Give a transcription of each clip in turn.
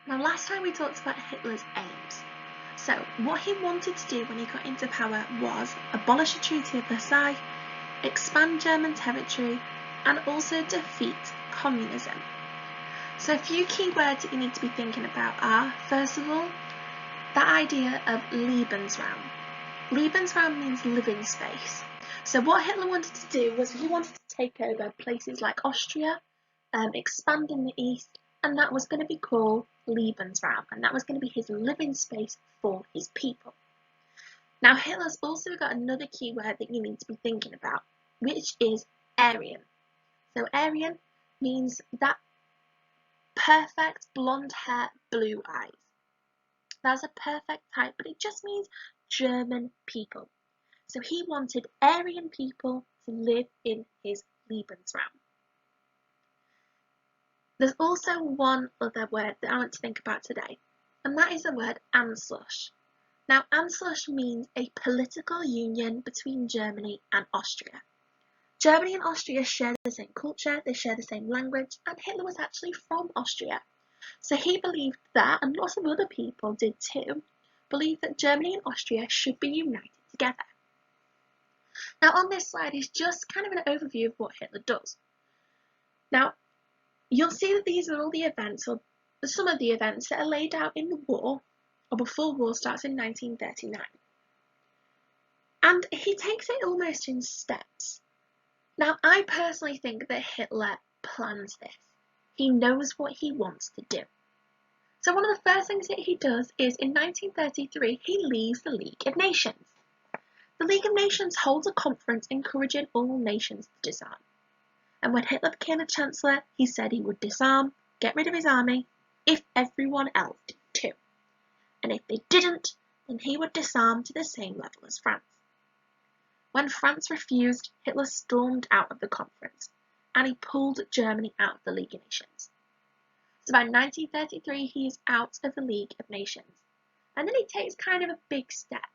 Now, last time we talked about Hitler's aims. So, what he wanted to do when he got into power was abolish the Treaty of Versailles, expand German territory, and also defeat communism. So, a few key words that you need to be thinking about are, first of all, that idea of Lebensraum. Lebensraum means living space. So what Hitler wanted to do was he wanted to take over places like Austria, expand in the east, and that was going to be called Lebensraum, and that was going to be his living space for his people. Now Hitler's also got another key word that you need to be thinking about, which is Aryan. So Aryan means that perfect blonde hair, blue eyes. That's a perfect type, but it just means German people. So he wanted Aryan people to live in his Lebensraum. There's also one other word that I want to think about today, and that is the word Anschluss. Now, Anschluss means a political union between Germany and Austria. Germany and Austria share the same culture, they share the same language, and Hitler was actually from Austria. So he believed that, and lots of other people did too, believed that Germany and Austria should be united together. Now on this slide is just kind of an overview of what Hitler does. Now you'll see that these are all the events, or some of the events that are laid out in the war, or before war starts in 1939. And he takes it almost in steps. Now I personally think that Hitler plans this. He knows what he wants to do. So one of the first things that he does is in 1933 he leaves the League of Nations. The League of Nations holds a conference encouraging all nations to disarm. And when Hitler became the Chancellor, he said he would disarm, get rid of his army, if everyone else did too. And if they didn't, then he would disarm to the same level as France. When France refused, Hitler stormed out of the conference, and he pulled Germany out of the League of Nations. So by 1933 he is out of the League of Nations, and then he takes kind of a big step.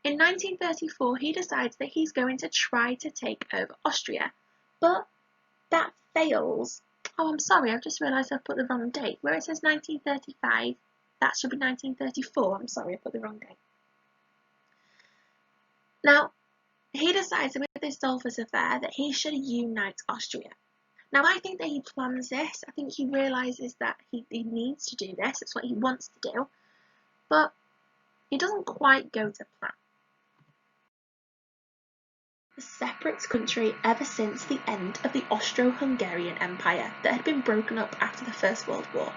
In 1934 he decides that he's going to try to take over Austria, but that fails. Oh, I'm sorry, I've just realised I've put the wrong date. Where it says 1935, that should be 1934. I'm sorry, I put the wrong date. Now, he decides with this Dollfuss Affair that he should unite Austria. Now, I think that he plans this. I think he realises that he needs to do this. It's what he wants to do. But it doesn't quite go to plan. A separate country ever since the end of the Austro-Hungarian Empire that had been broken up after the First World War.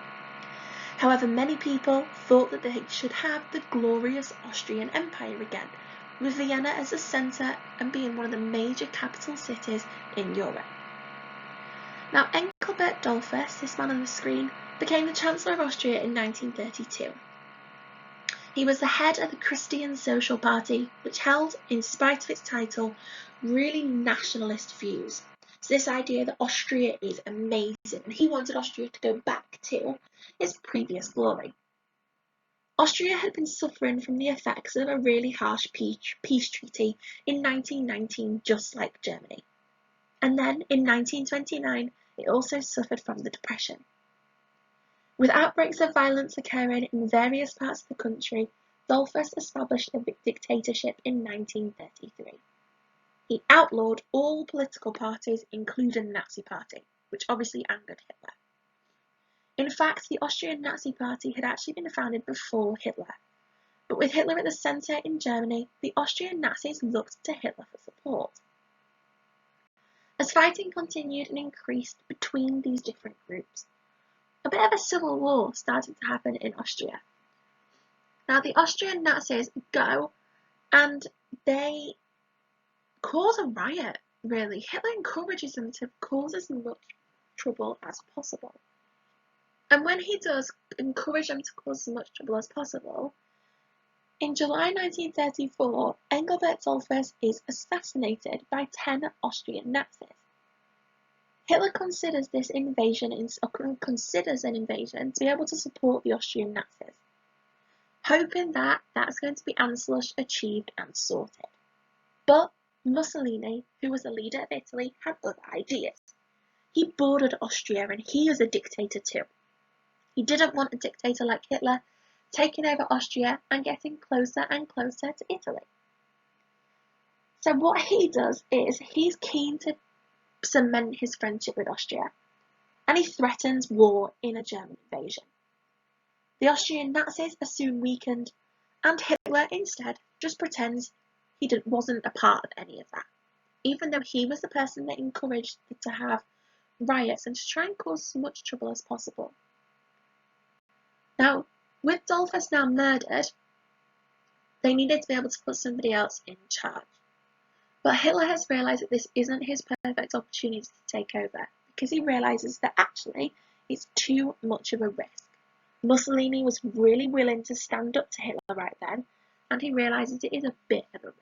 However, many people thought that they should have the glorious Austrian Empire again, with Vienna as the centre and being one of the major capital cities in Europe. Now, Engelbert Dollfuss, this man on the screen, became the Chancellor of Austria in 1932. He was the head of the Christian Social Party, which held, in spite of its title, really nationalist views. So this idea that Austria is amazing, and he wanted Austria to go back to its previous glory. Austria had been suffering from the effects of a really harsh peace treaty in 1919, just like Germany. And then, in 1929, it also suffered from the Depression. With outbreaks of violence occurring in various parts of the country, Dollfuss established a dictatorship in 1933. He outlawed all political parties, including the Nazi Party, which obviously angered Hitler. In fact, the Austrian Nazi Party had actually been founded before Hitler, but with Hitler at the centre in Germany, the Austrian Nazis looked to Hitler for support. As fighting continued and increased between these different groups, a bit of a civil war started to happen in Austria. Now, the Austrian Nazis go and they cause a riot, really. Hitler encourages them to cause as much trouble as possible. And when he does encourage them to cause as much trouble as possible, in July 1934, Engelbert Dollfuss is assassinated by 10 Austrian Nazis. Hitler considers this invasion to be able to support the Austrian Nazis, hoping that that's going to be Anschluss achieved and sorted. But Mussolini, who was the leader of Italy, had other ideas. He bordered Austria and he was a dictator too. He didn't want a dictator like Hitler taking over Austria and getting closer and closer to Italy. So what he does is he's keen to cement his friendship with Austria, and he threatens war in a German invasion. The Austrian Nazis are soon weakened, and Hitler instead just pretends he wasn't a part of any of that, even though he was the person that encouraged to have riots and to try and cause as much trouble as possible. Now, with Dollfuss now murdered, they needed to be able to put somebody else in charge. But Hitler has realised that this isn't his perfect opportunity to take over, because he realises that actually it's too much of a risk. Mussolini was really willing to stand up to Hitler right then, and he realises it is a bit of a risk.